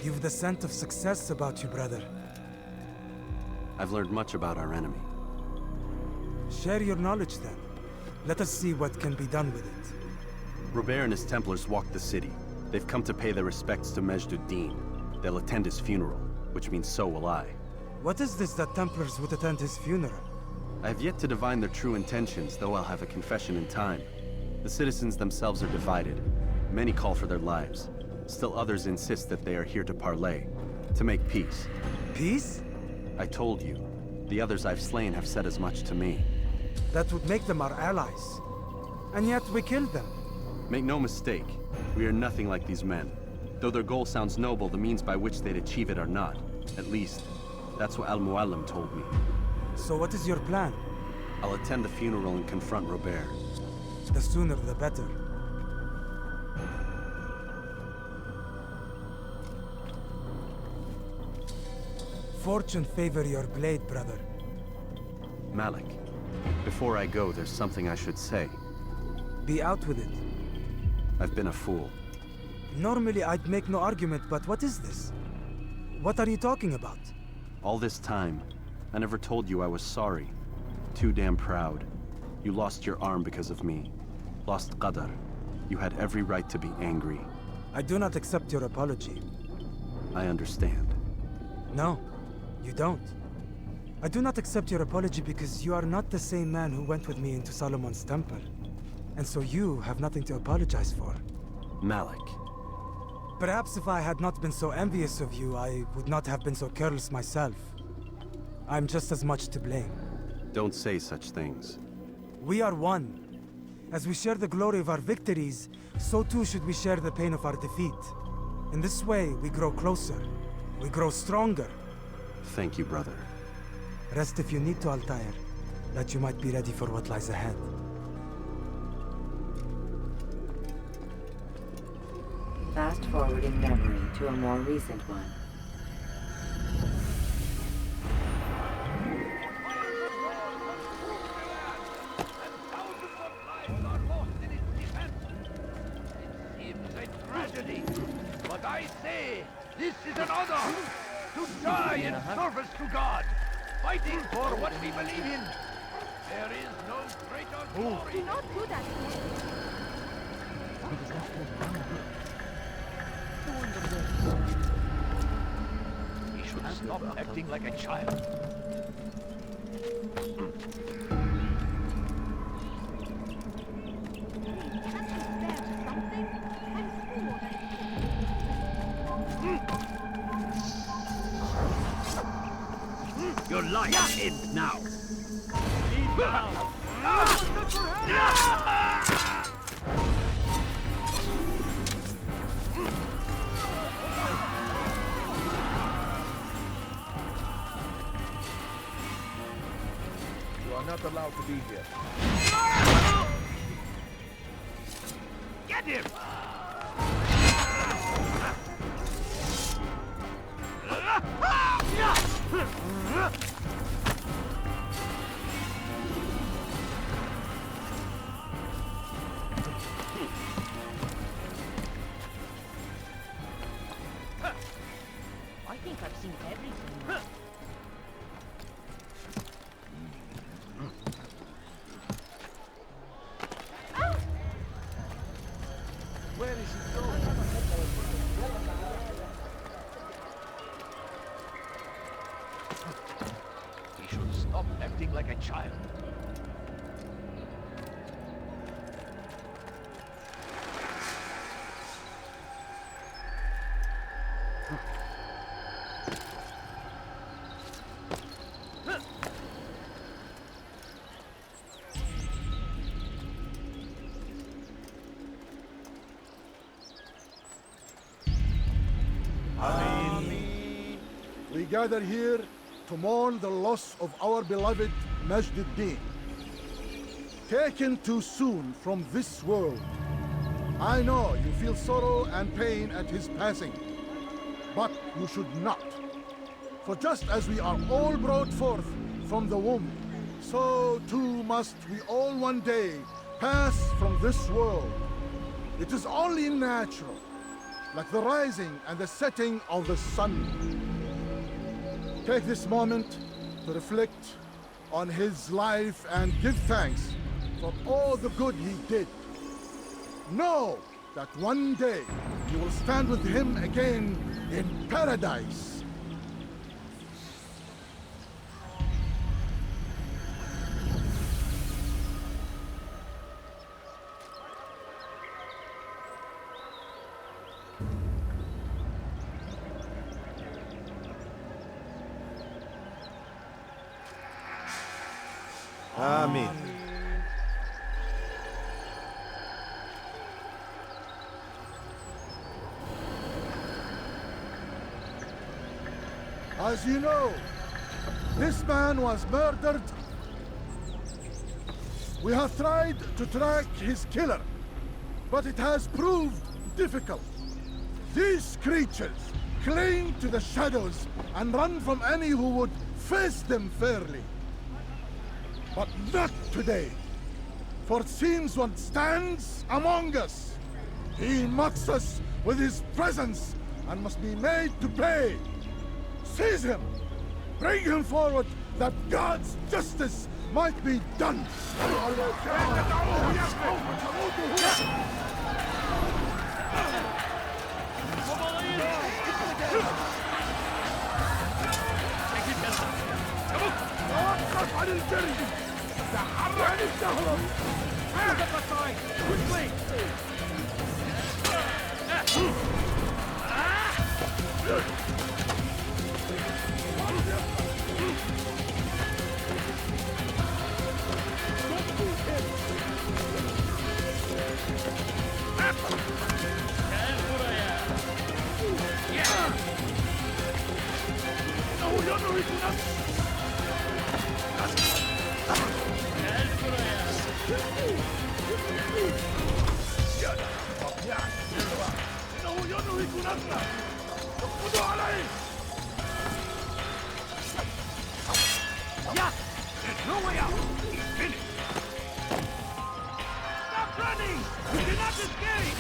You've the scent of success about you, brother. I've learned much about our enemy. Share your knowledge then. Let us see what can be done with it. Robert and his Templars walk the city. They've come to pay their respects to Majd-ud-Din. They'll attend his funeral, which means so will I. What is this that Templars would attend his funeral? I have yet to divine their true intentions, though I'll have a confession in time. The citizens themselves are divided. Many call for their lives. Still others insist that they are here to parley, to make peace. Peace? I told you. The others I've slain have said as much to me. That would make them our allies. And yet we killed them. Make no mistake, we are nothing like these men. Though their goal sounds noble, the means by which they'd achieve it are not. At least, that's what Al-Mualim told me. So what is your plan? I'll attend the funeral and confront Robert. The sooner the better. Fortune favor your blade, brother. Malik, before I go, there's something I should say. Be out with it. I've been a fool. Normally I'd make no argument, but what is this? What are you talking about? All this time, I never told you I was sorry. Too damn proud. You lost your arm because of me. Lost Qadar. You had every right to be angry. I do not accept your apology. I understand. No, you don't. I do not accept your apology because you are not the same man who went with me into Solomon's temple. And so you have nothing to apologize for. Malik. Perhaps if I had not been so envious of you, I would not have been so careless myself. I'm just as much to blame. Don't say such things. We are one. As we share the glory of our victories, so too should we share the pain of our defeat. In this way, we grow closer. We grow stronger. Thank you, brother. Rest if you need to, Altair, that you might be ready for what lies ahead. Fast-forwarding memory to a more recent one. Tragedy. But I say, this is an honor to die in service to God, fighting for what we believe in. There is no greater glory. Do not do that. He should stop acting like a child. Your life ends now. You are not allowed to be here. Get him! I think I've seen everything. Where is he going? He should stop acting like a child. We gather here to mourn the loss of our beloved Majd-ud-Din. Taken too soon from this world. I know you feel sorrow and pain at his passing, but you should not. For just as we are all brought forth from the womb, so too must we all one day pass from this world. It is only natural. like the rising and the setting of the sun. Take this moment to reflect on his life and give thanks for all the good he did. Know that one day you will stand with him again in paradise. Amen. As you know, this man was murdered. We have tried to track his killer, but it has proved difficult. These creatures cling to the shadows and run from any who would face them fairly. But not today, for it seems one stands among us. He mocks us with his presence and must be made to pay. Seize him! Bring him forward that God's justice might be done! توقف عن الجري! تحرك الشهرة! No way out! He's finished! Stop running! You cannot escape!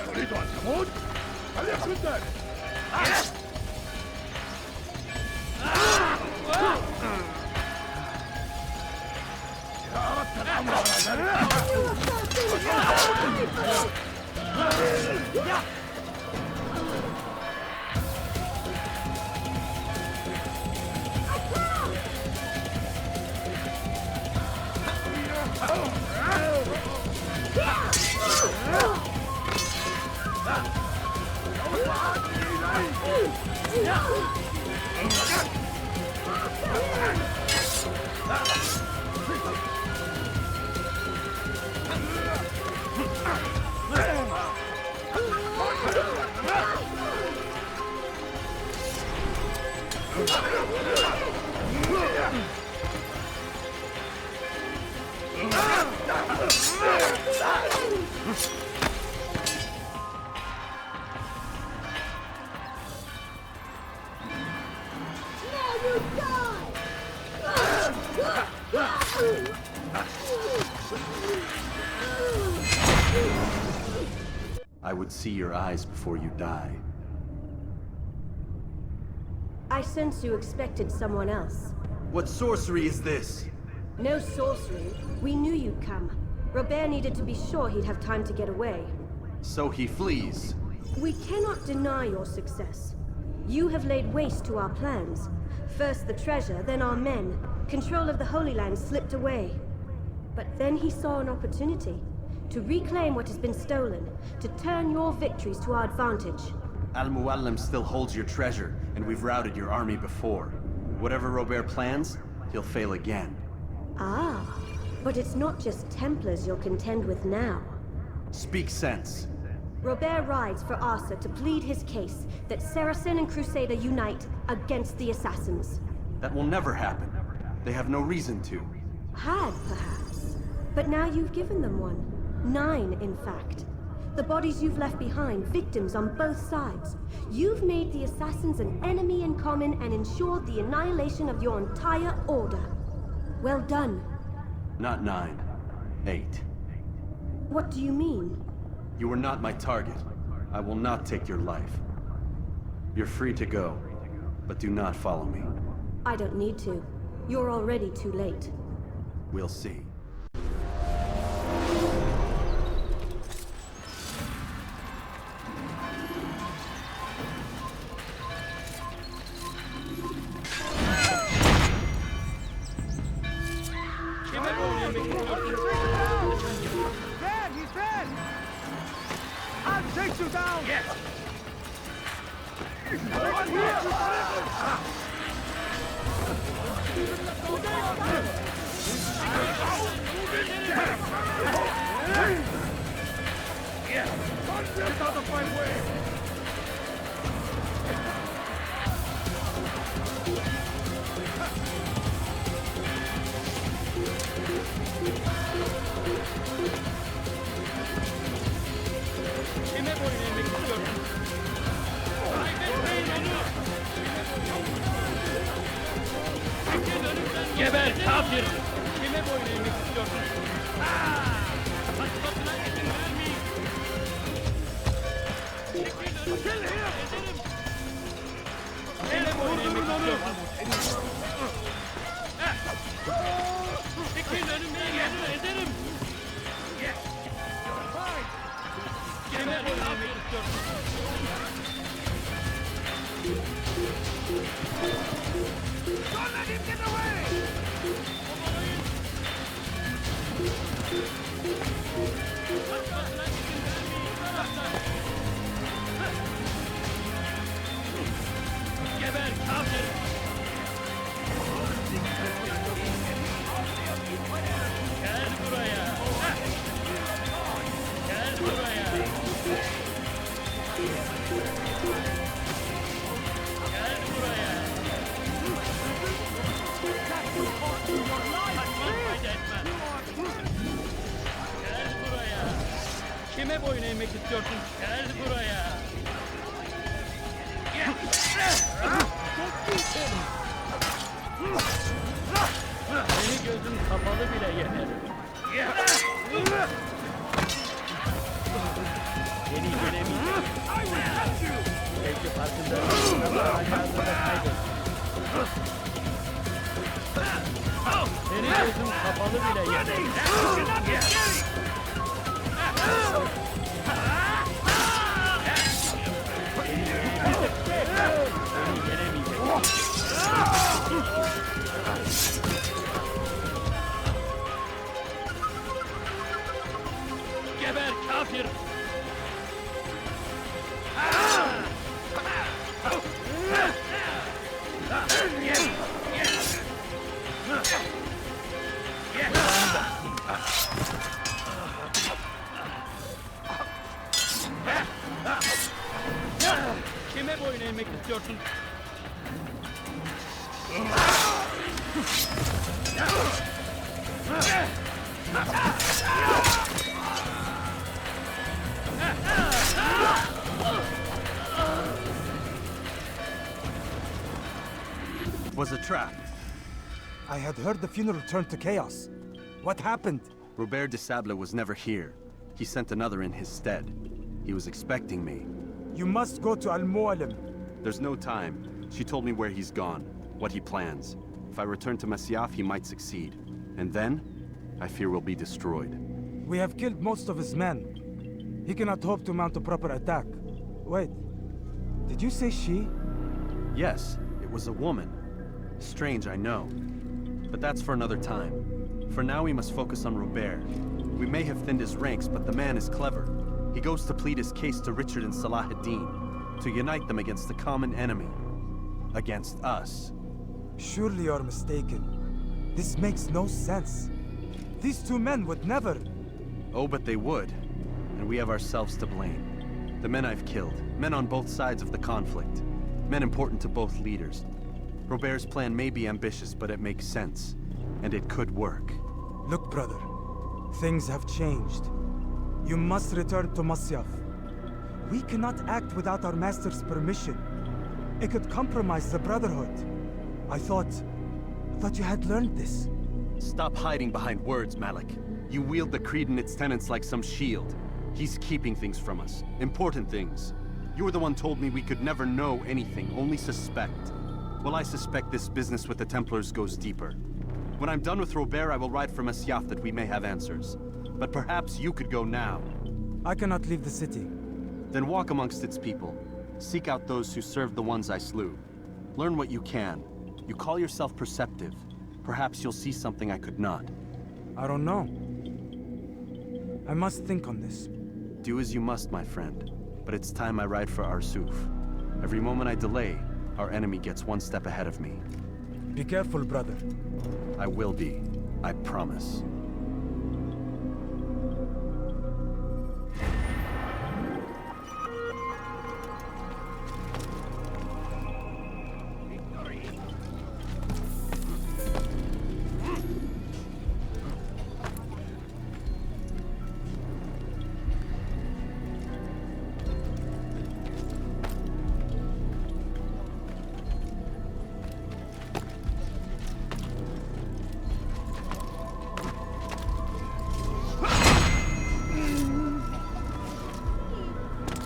تريد أن تموت؟ فليكن ذلك! إذا أردت الأمر على ذلك I would see your eyes before you die. I sense you expected someone else. What sorcery is this? No sorcery. We knew you'd come. Robert needed to be sure he'd have time to get away. So he flees. We cannot deny your success. You have laid waste to our plans. First the treasure, then our men. Control of the Holy Land slipped away. But then he saw an opportunity. To reclaim what has been stolen. To turn your victories to our advantage. Al-Mualim still holds your treasure, and we've routed your army before. Whatever Robert plans, he'll fail again. Ah, but it's not just Templars you'll contend with now. Speak sense. Robert rides for Asa to plead his case that Saracen and Crusader unite against the Assassins. That will never happen. They have no reason to. Had, perhaps. But now you've given them one. 9, in fact. The bodies you've left behind, victims on both sides. You've made the Assassins an enemy in common and ensured the annihilation of your entire order. Well done. Not 9. 8. What do you mean? You are not my target. I will not take your life. You're free to go, but do not follow me. I don't need to. You're already too late. We'll see. Dead! He's dead! I'll take you down! Yes! One here! Get out of my way! Kime boyun eğmek istiyorsun? Kaybetmeyin onu! Çekil önümden! Geber kafir! Kime boyun eğmek istiyorsun? Kaçmasına izin vermeyin! Çekil önümden! Ederim! Kime boyun eğmek istiyorsun? Çekil önümden! Ederim! Kime boyun eğmek istiyorsun? Don't let him get away! Kaçmasına izin vermeyin! Geber kafir! Gel buraya! Gel buraya! Gel buraya! Kaçman fayda etmez! Gel buraya! Kime boyun eğmek istiyorsun? Gel buraya! Seni gözüm kapalı bile yenerim. Beni yenemeyeceksin. Belki farkında değilsin ama hayatında kaybettin. Seni gözüm kapalı bile yenerim. Beni yenemeyeceksin. Geber kafir! Kime boyun eğmek istiyorsun? It was a trap. I had heard the funeral turned to chaos. What happened? Robert de Sable was never here. He sent another in his stead. He was expecting me. You must go to Al Mualim. There's no time. She told me where he's gone, what he plans. If I return to Masyaf, he might succeed. And then, I fear we'll be destroyed. We have killed most of his men. He cannot hope to mount a proper attack. Wait, did you say she? Yes, it was a woman. Strange, I know. But that's for another time. For now, we must focus on Robert. We may have thinned his ranks, but the man is clever. He goes to plead his case to Richard and Salah ad-Din, to unite them against the common enemy. Against us. Surely you're mistaken. This makes no sense. These two men would never... Oh, but they would. And we have ourselves to blame. The men I've killed, men on both sides of the conflict, men important to both leaders. Robert's plan may be ambitious, but it makes sense. And it could work. Look, brother. Things have changed. You must return to Masyaf. We cannot act without our master's permission. It could compromise the Brotherhood. I thought you had learned this. Stop hiding behind words, Malik. You wield the Creed and its tenets like some shield. He's keeping things from us. Important things. You were the one told me we could never know anything, only suspect. Well, I suspect this business with the Templars goes deeper. When I'm done with Robert, I will ride for Masyaf that we may have answers. But perhaps you could go now. I cannot leave the city. Then walk amongst its people. Seek out those who served the ones I slew. Learn what you can. You call yourself perceptive. Perhaps you'll see something I could not. I don't know. I must think on this. Do as you must, my friend. But it's time I ride for Arsuf. Every moment I delay, our enemy gets one step ahead of me. Be careful, brother. I will be. I promise.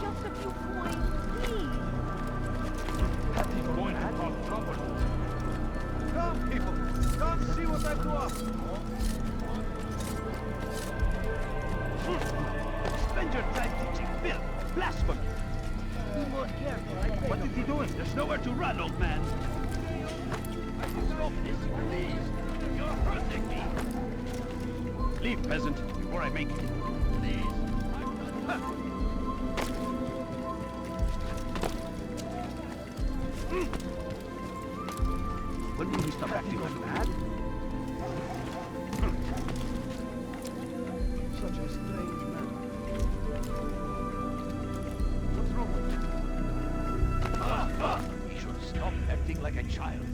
Just a few coins, please. Going to cause trouble. Come, people. Come see what I've to offer. Spend your time teaching filth, blasphemy. Be more careful, I beg What of is he doing? There's nowhere to run, old man. I can stop this, please. You're hurting me. Leave, peasant, before I make it. Please. Huh. When will he stop acting like mad? Such a strange man. What's wrong with him? He should stop acting like a child.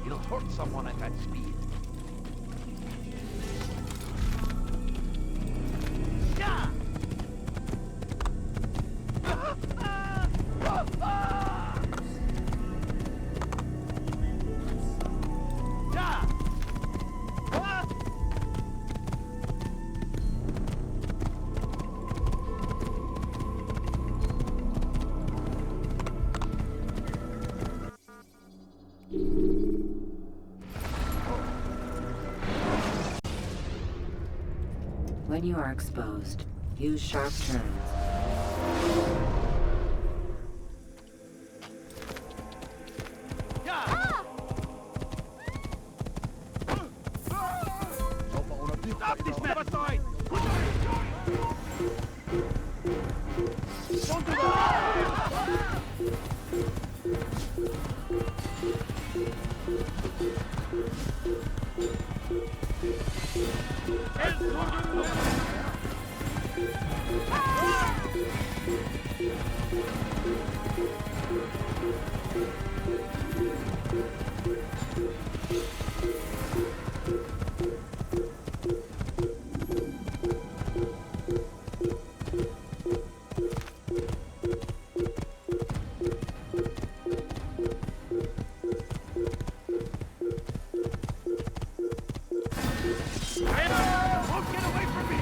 He'll hurt someone at that speed. Yeah! Yeah! When you are exposed, use sharp turns. Stop this man! Aside! Don't do Don't get away from me!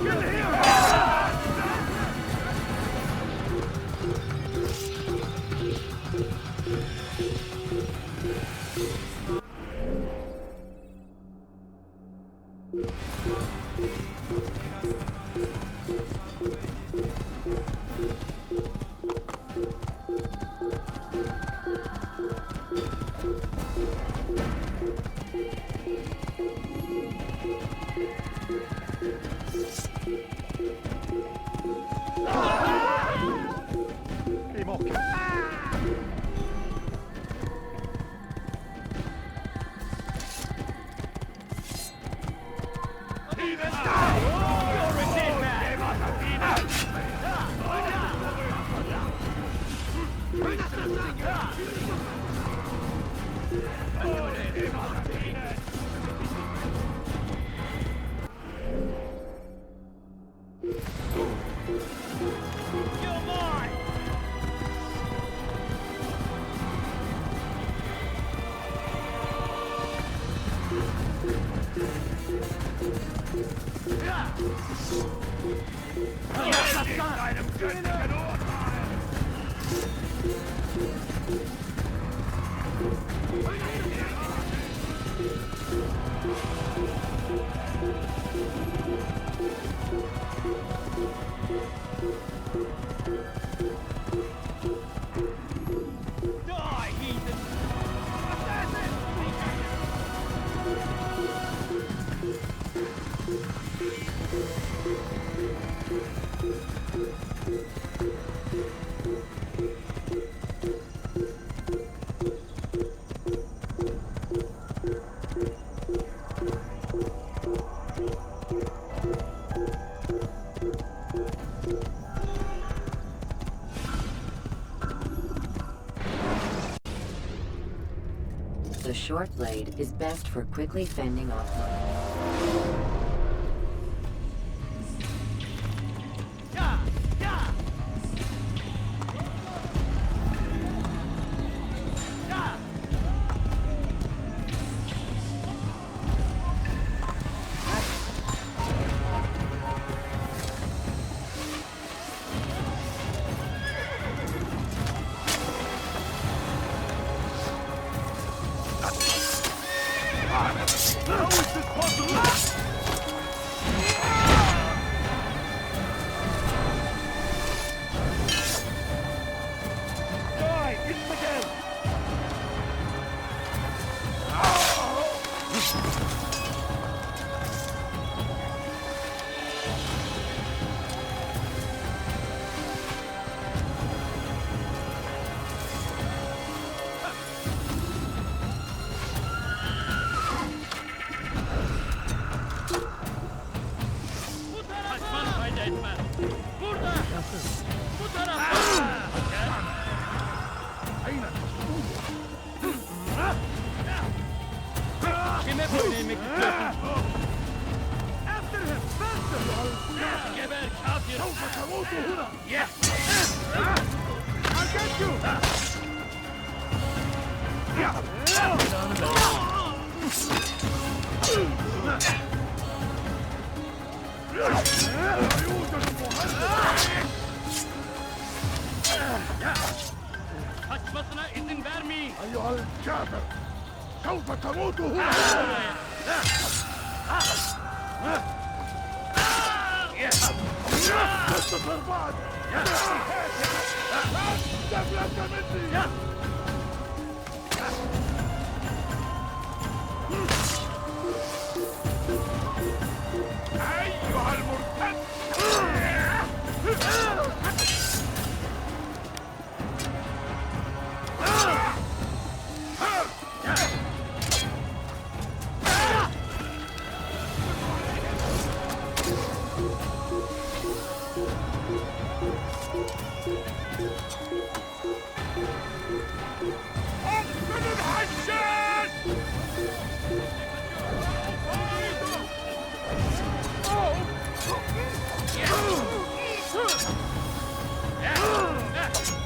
Kill him! The short blade is best for quickly fending off foes. Kaçmasına izin vermeyin. أيها الكافر سوف تموت هنا. تستطيع بعد. دبلة مني. أيها المرتد.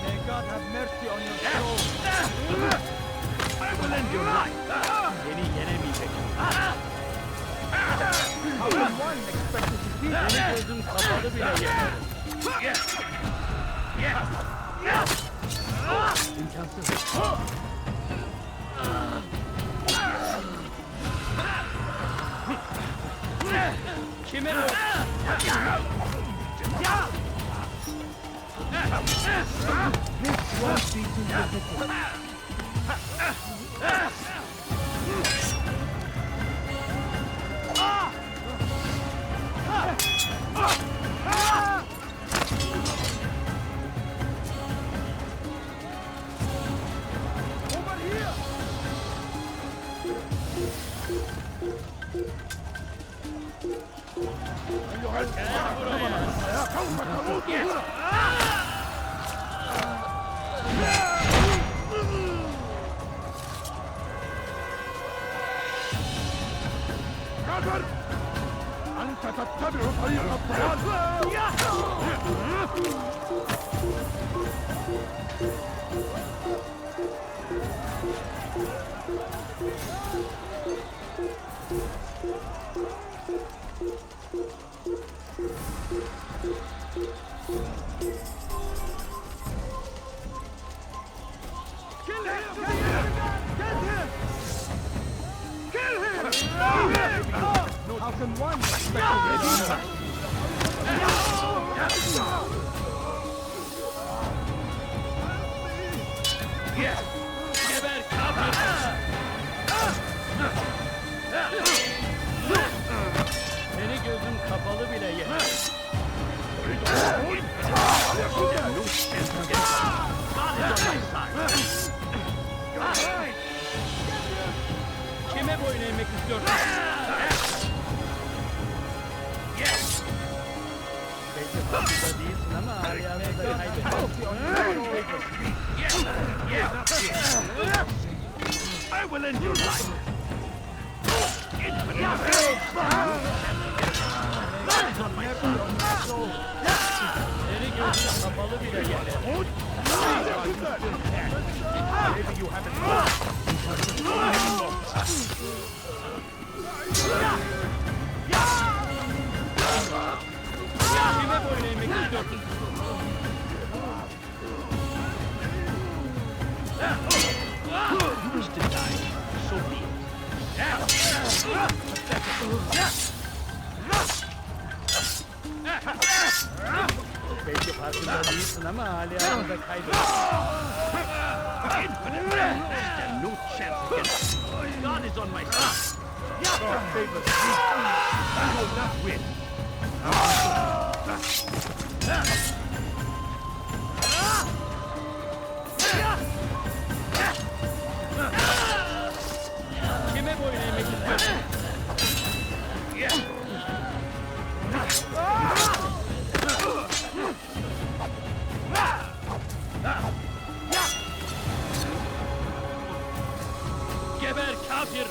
May God have mercy on your soul. I will end your life. Beni yenemeyecek. How can one expect to defeat beni gözüm kapalı bile yenerim. İmkansız. Kime o? This won't be too difficult. كافر! أنت تتبع طريق الضلال! Kill him! Get him! Kill him! How can one expect to get honor? Geber kafir! Seni gözüm kapalı bile yer. Kime boyun eğmek istiyorsun? Belki farkında değilsin ama Arya'da I will end your life! Seni gözüm kapalı bile yer. Maybe you haven't. Kime boyun eğmek istiyorsun? Wish to die, so be it. Belki farkında değilsin ama Arya'da kaybettin. Infinite! There's no chance against me. God is on my side. Your favor I will not win. kime boyun eğmek istiyorsun? Geber kafir!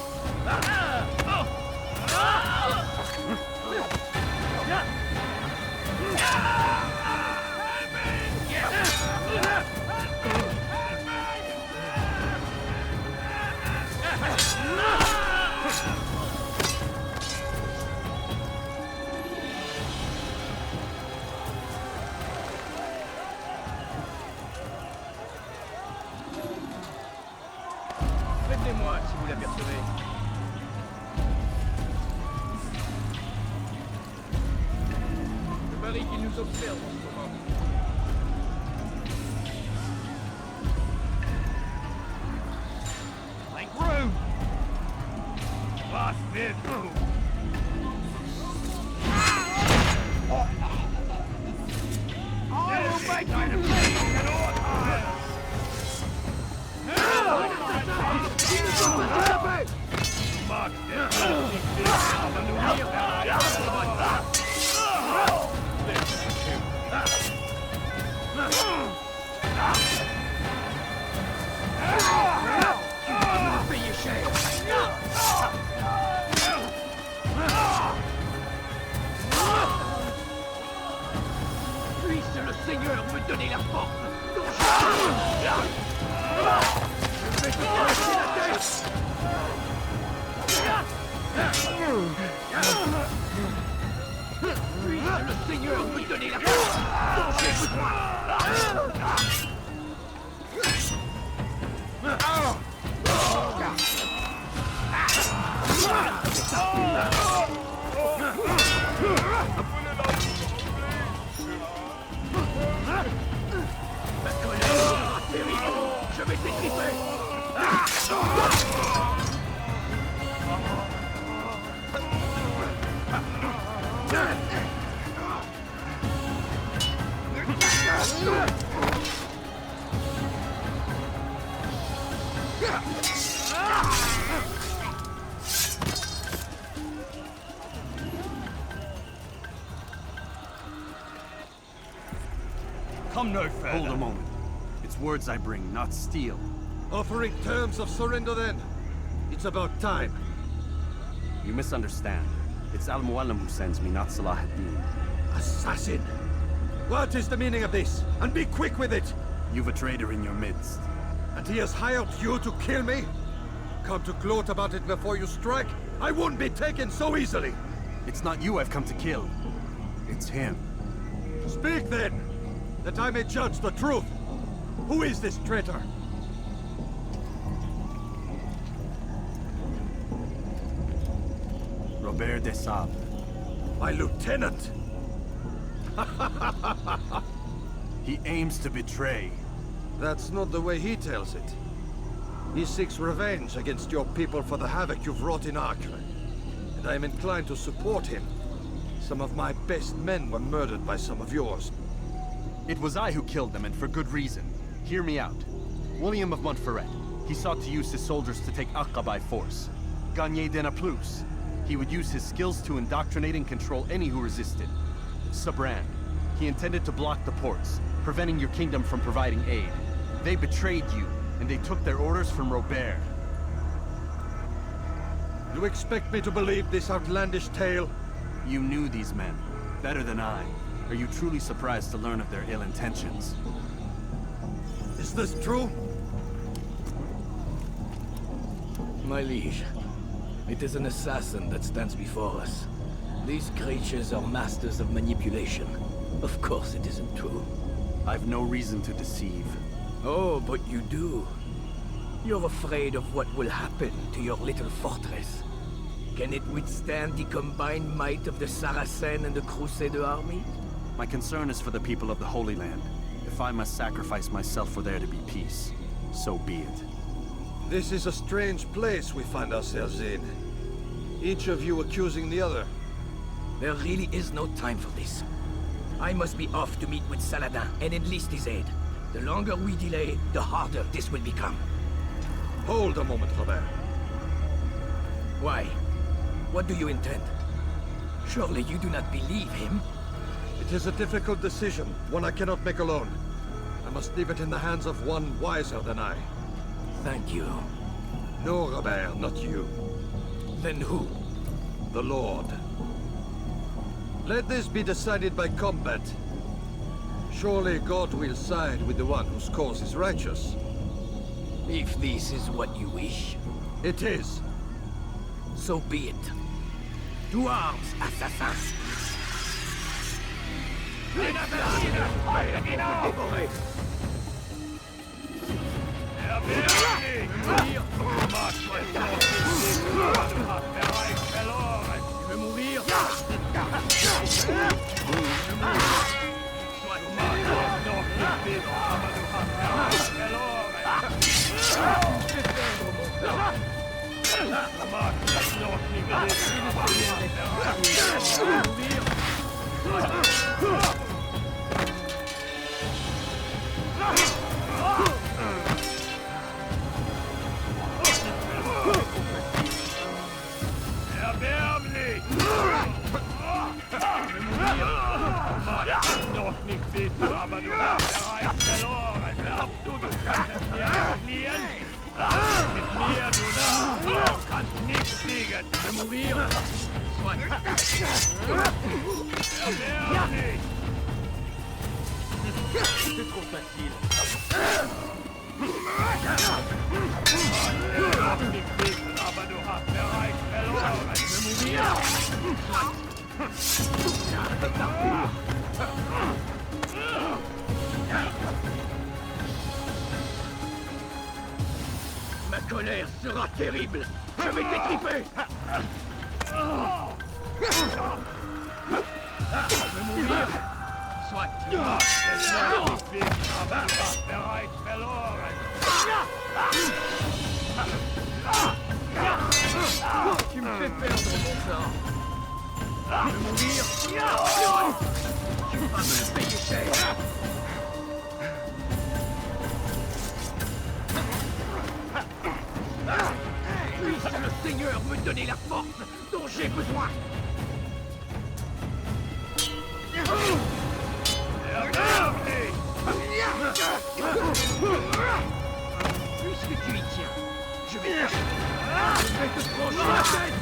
Prévenez-moi si vous l'apercevez. Je parie qu'il nous observe en ce moment. Make room! Boss bid room! I will make you bleed at all times! Mark Puisse le Seigneur me donner la force dont je vais te casser la tête! Puisse le Seigneur me donner la force dont j'ai besoin! Ma colère sera terrible! Je vais t'étriper! come no further. Hold a moment. It's words I bring, not steel. Offering terms of surrender then? It's about time. You misunderstand. It's Al-Mualim who sends me, not Salah ad-Din. Assassin! What is the meaning of this? And be quick with it! You've a traitor in your midst. And he has hired you to kill me? Come to gloat about it before you strike? I won't be taken so easily! It's not you I've come to kill. It's him. Speak then, that I may judge the truth. Who is this traitor? Robert de Sable. My lieutenant! He aims to betray. That's not the way he tells it. He seeks revenge against your people for the havoc you've wrought in Acre. And I am inclined to support him. Some of my best men were murdered by some of yours. It was I who killed them, and for good reason. Hear me out. William of Montferrat. He sought to use his soldiers to take Acre by force. Gagné de Naplouse. He would use his skills to indoctrinate and control any who resisted. Sabran. He intended to block the ports, preventing your kingdom from providing aid. They betrayed you, and they took their orders from Robert. You expect me to believe this outlandish tale? You knew these men, better than I. Are you truly surprised to learn of their ill intentions? Is this true? My liege, it is an assassin that stands before us. These creatures are masters of manipulation. Of course it isn't true. I've no reason to deceive. Oh, but you do. You're afraid of what will happen to your little fortress. Can it withstand the combined might of the Saracen and the Crusader army? My concern is for the people of the Holy Land. If I must sacrifice myself for there to be peace, so be it. This is a strange place we find ourselves in. Each of you accusing the other. There really is no time for this. I must be off to meet with Saladin and enlist his aid. The longer we delay, the harder this will become. Hold a moment, Robert. Why? What do you intend? Surely you do not believe him? It is a difficult decision, one I cannot make alone. I must leave it in the hands of one wiser than I. Thank you. No, Robert, not you. Then who? The Lord. Let this be decided by combat. Surely God will side with the one whose cause is righteous. If this is what you wish, It is. so be it. To arms, assassins! Ma colère sera terrible. Je vais t'étriper. Je veux mourir. Soit. Tu me fais perdre mon sang. Je veux mourir. Tu vas me le payer cher. Puisse le Seigneur me donner la force dont j'ai besoin. Puisque tu y tiens, je vais te trancher la tête.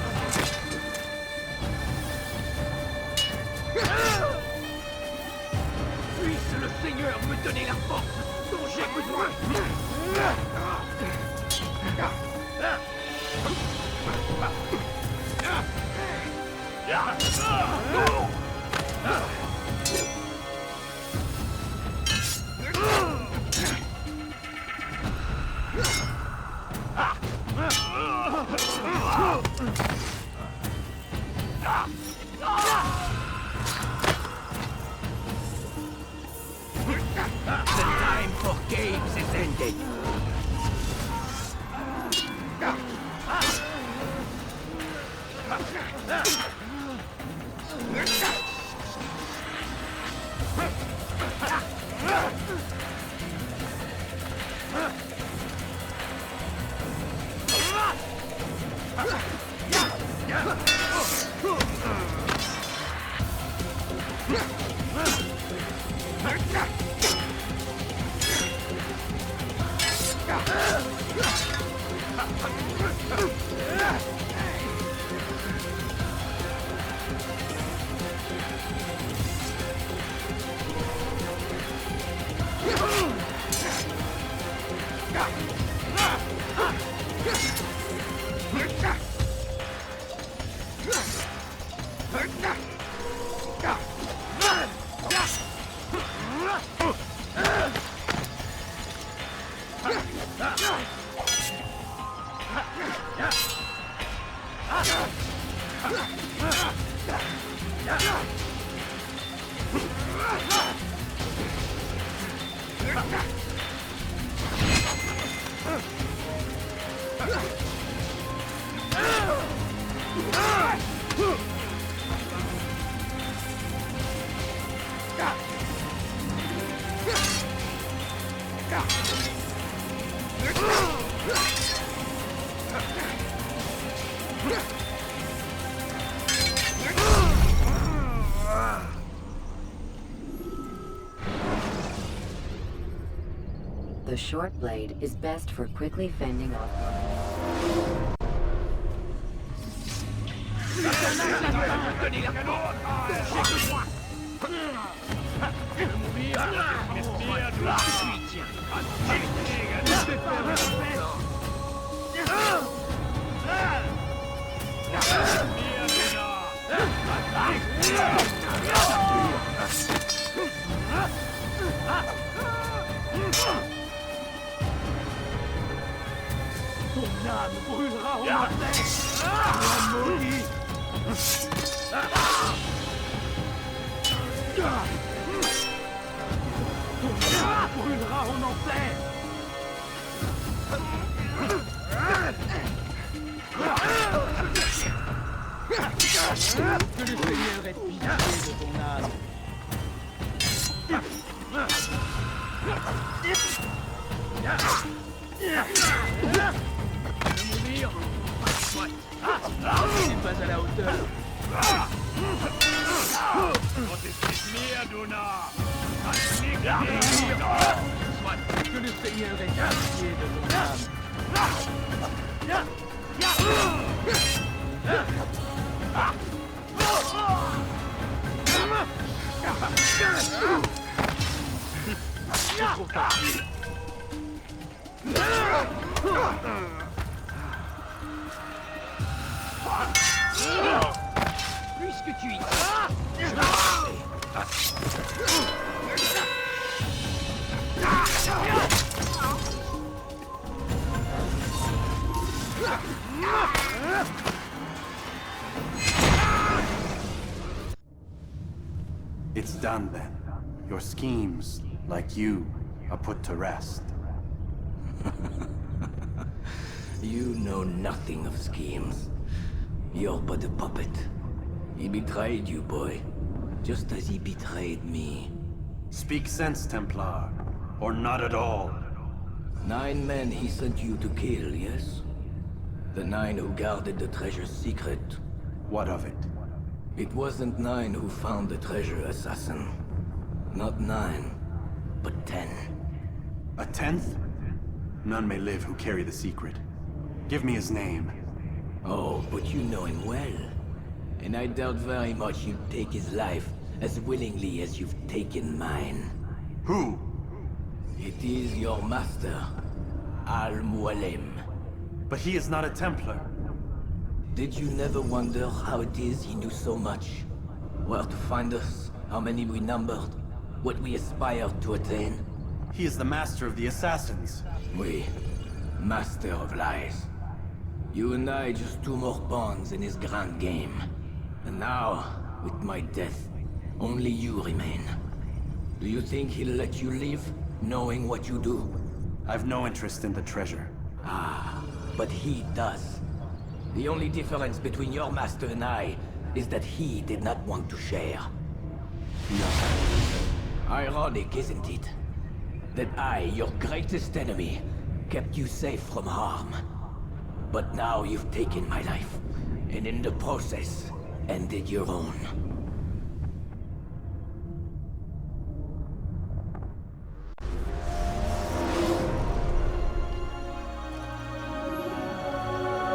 Puisse le Seigneur me donner la force dont j'ai besoin. The time for games is ended. The short blade is best for quickly fending off. Ton âme brûlera en enfer. Maudit. Ton âme brûlera en enfer. Que le Seigneur ait pitié de ton âme. Mourir. Soit. Tu n'es pas à la hauteur. Soit. Que le Seigneur ait pitié de ton âme. C'est trop facile. Puisque tu y tiens, je vais It's done then. Your schemes, like you, are put to rest. You know nothing of schemes. You're but a puppet. He betrayed you, boy. Just as he betrayed me. Speak sense, Templar. Or not at all. 9 men he sent you to kill, yes? The 9 who guarded the treasure's secret. What of it? It wasn't 9 who found the treasure, assassin. Not 9, but 10. A 10th? None may live who carry the secret. Give me his name. Oh, but you know him well. And I doubt very much you'd take his life as willingly as you've taken mine. Who? It is your master, Al-Mualim. But he is not a Templar. Did you never wonder how it is he knew so much? Where to find us, how many we numbered, what we aspired to attain? He is the master of the assassins. We, master of lies. You and I just two more pawns in his grand game. And now, with my death, only you remain. Do you think he'll let you live, knowing what you do? I've no interest in the treasure. Ah, but he does. The only difference between your master and I is that he did not want to share. No. Ironic, isn't it? That I, your greatest enemy, kept you safe from harm. But now you've taken my life, and in the process, ended your own.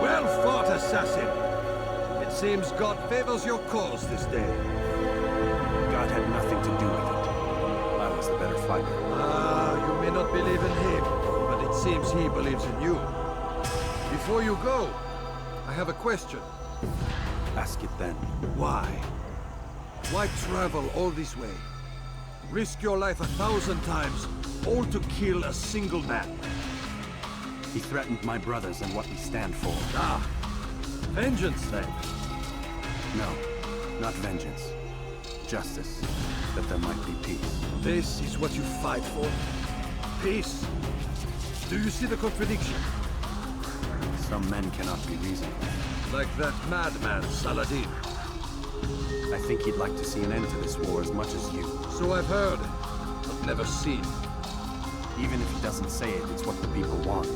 Well fought, assassin. It seems God favors your cause this day. God had nothing to do with it. I was the better fighter. Ah, you may not believe in him, but it seems he believes in you. Before you go, I have a question. Ask it then. Why? Why travel all this way? Risk your life 1,000 times, all to kill a single man. He threatened my brothers and what we stand for. Ah, vengeance then. No, not vengeance. Justice, that there might be peace. This is what you fight for? Peace? Do you see the contradiction? Some men cannot be reasoned. Like that madman, Saladin. I think he'd like to see an end to this war as much as you. So I've heard, but never seen. Even if he doesn't say it, it's what the people want.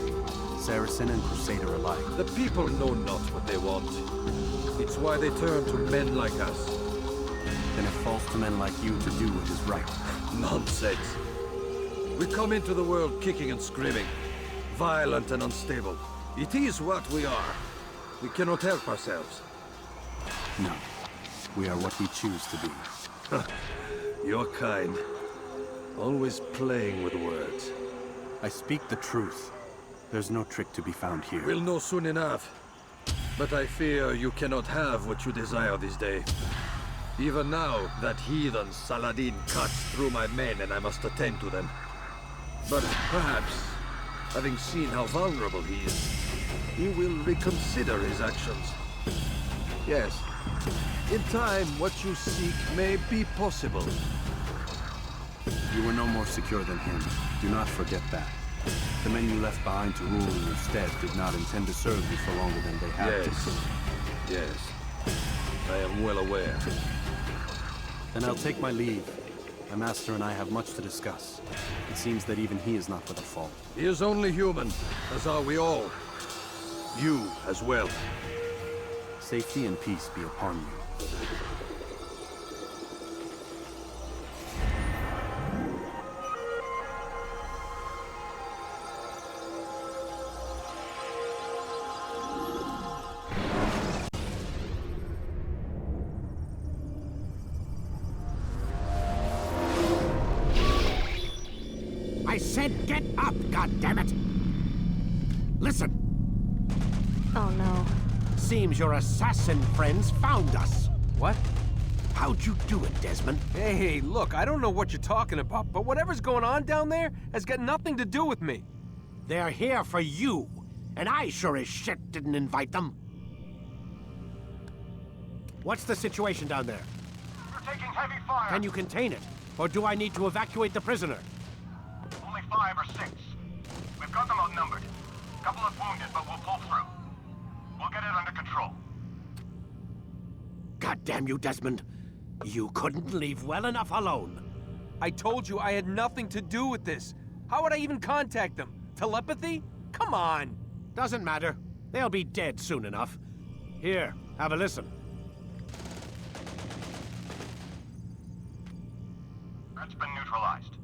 Saracen and Crusader alike. The people know not what they want. It's why they turn to men like us. Then it falls to men like you to do what is right. Nonsense. We come into the world kicking and screaming, violent and unstable. It is what we are. We cannot help ourselves. No. We are what we choose to be. Your kind. Always playing with words. I speak the truth. There's no trick to be found here. We'll know soon enough. But I fear you cannot have what you desire this day. Even now, that heathen Saladin cuts through my men and I must attend to them. But perhaps, having seen how vulnerable he is, he will reconsider his actions. Yes, in time, what you seek may be possible. You were no more secure than him. Do not forget that. The men you left behind to rule in your stead did not intend to serve you for longer than they had to. Yes. I am well aware. Then I'll take my leave. My master and I have much to discuss. It seems that even he is not without fault. He is only human, as are we all. You as well. Safety and peace be upon you. I said get up, goddammit! Listen! Oh no. Seems your assassin friends found us. What? How'd you do it, Desmond? Hey, look, I don't know what you're talking about, but whatever's going on down there has got nothing to do with me. They're here for you, and I sure as shit didn't invite them. What's the situation down there? We're taking heavy fire. Can you contain it? Or do I need to evacuate the prisoner? Only 5 or 6. We've got them outnumbered. Couple of wounded, but we'll pull through. We'll get it under control. God damn you, Desmond. You couldn't leave well enough alone. I told you I had nothing to do with this. How would I even contact them? Telepathy? Come on. Doesn't matter. They'll be dead soon enough. Here, have a listen. That's been neutralized.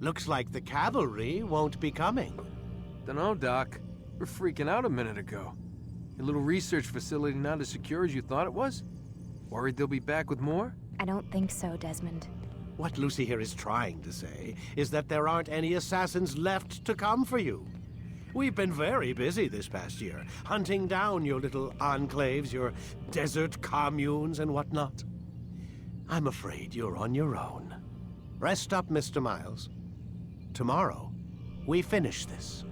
Looks like the cavalry won't be coming. Dunno, Doc. We're freaking out a minute ago. Your little research facility not as secure as you thought it was? Worried they'll be back with more? I don't think so, Desmond. What Lucy here is trying to say is that there aren't any assassins left to come for you. We've been very busy this past year, hunting down your little enclaves, your desert communes and whatnot. I'm afraid you're on your own. Rest up, Mr. Miles. Tomorrow, we finish this.